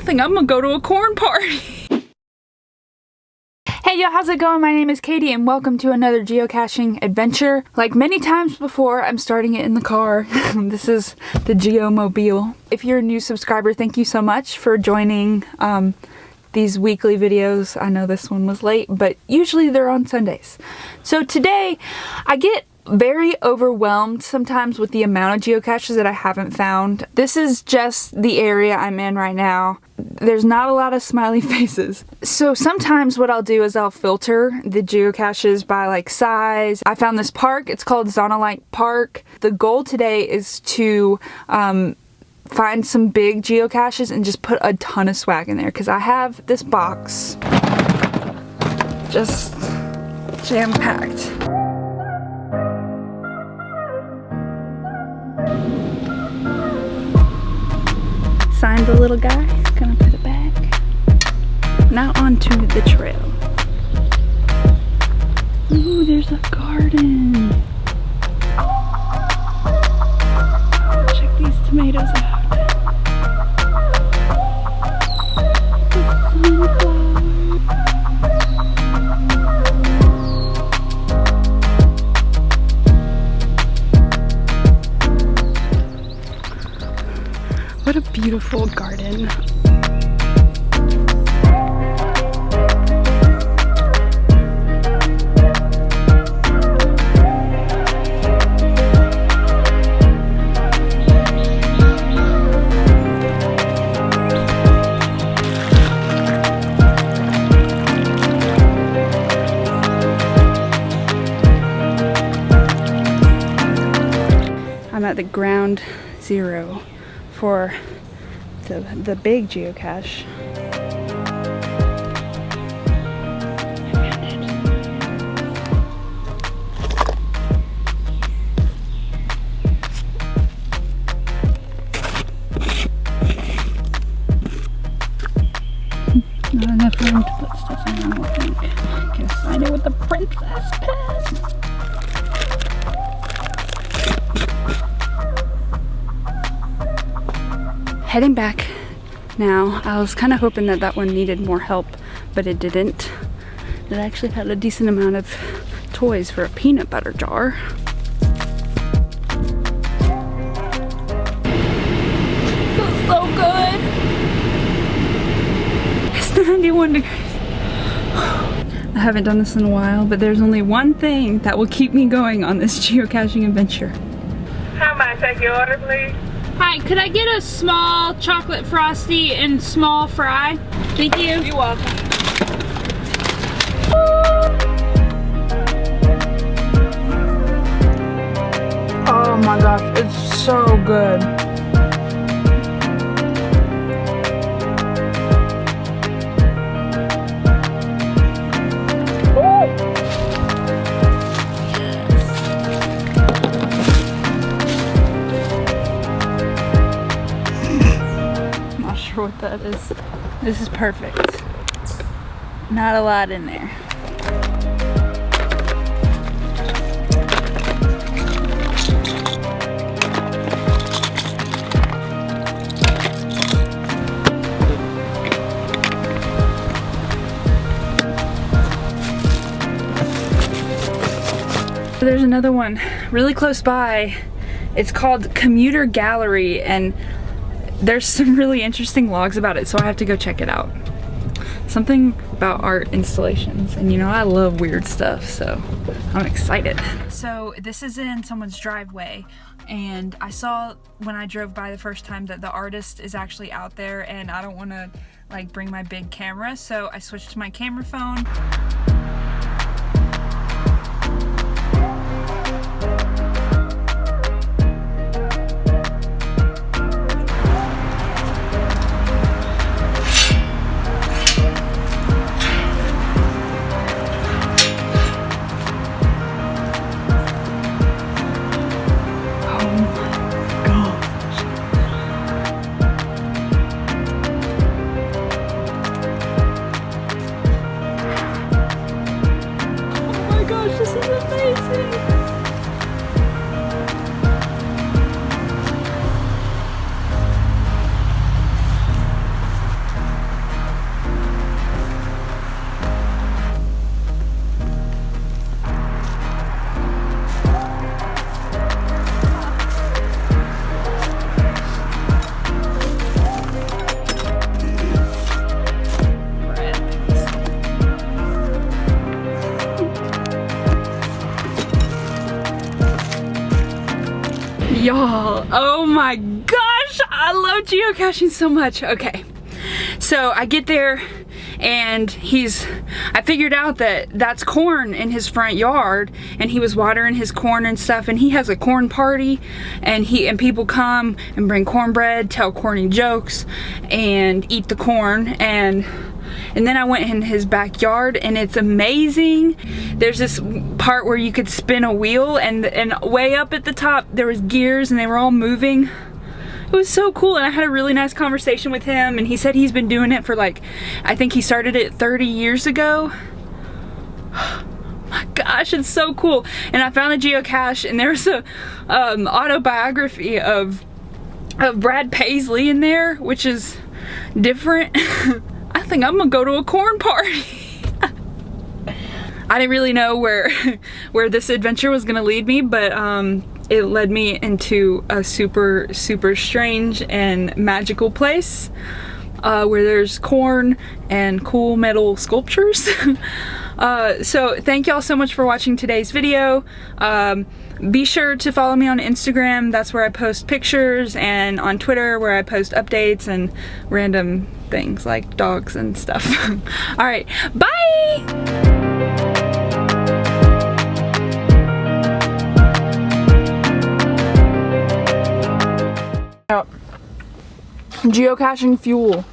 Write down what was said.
nothing. I'm gonna go to a corn party. Hey y'all, how's it going? My name is Katie and welcome to another geocaching adventure. Like many times before, I'm starting it in the car. This is the Geomobile. If you're a new subscriber, thank you so much for joining these weekly videos. I know this one was late, but usually they're on Sundays. So today, I get very overwhelmed sometimes with the amount of geocaches that I haven't found. This is just the area I'm in right now. There's not a lot of smiley faces. So sometimes what I'll do is I'll filter the geocaches by like size. I found this park, it's called Zonalite Park. The goal today is to find some big geocaches and just put a ton of swag in there, because I have this box just jam-packed. Signed the little guy, gonna put it back. Now onto the trail. Ooh, there's a garden. Check these tomatoes out. What a beautiful garden. I'm at the ground zero for the big geocache. Not enough room to put stuff in, I don't think. Can sign it with the princess pen. Heading back now. I was kind of hoping that that one needed more help, but it didn't. It actually had a decent amount of toys for a peanut butter jar. Feels so good. It's 91 degrees. I haven't done this in a while, but there's only one thing that will keep me going on this geocaching adventure. How may I take your order, please? Hi, could I get a small chocolate frosty and small fry? Thank you. You're welcome. Oh my gosh, it's so good. What that is. This is perfect. Not a lot in there. There's another one really close by. It's called Commuter Gallery, and there's some really interesting logs about it, so I have to go check it out. Something about art installations, and you know I love weird stuff, so I'm excited. So this is in someone's driveway, and I saw when I drove by the first time that the artist is actually out there, and I don't want to like bring my big camera, so I switched to my camera phone. Oh my gosh, I love geocaching so much. Okay, so I get there and I figured out that that's corn in his front yard, and he was watering his corn and stuff, and he has a corn party, and people come and bring cornbread, tell corny jokes, and eat the corn. And then I went in his backyard, and it's amazing. There's this part where you could spin a wheel, and way up at the top there was gears, and they were all moving. It was so cool, and I had a really nice conversation with him, and he said he's been doing it for like, I think he started it 30 years ago. My gosh, it's so cool. And I found a geocache, and there's a autobiography of Brad Paisley in there, which is different. I think I'm gonna go to a corn party. I didn't really know where this adventure was gonna lead me, but it led me into a super strange and magical place where there's corn and cool metal sculptures. So thank y'all so much for watching today's video. Be sure to follow me on Instagram. That's where I post pictures, and on Twitter where I post updates and random things like dogs and stuff. All right, bye! Geocaching fuel.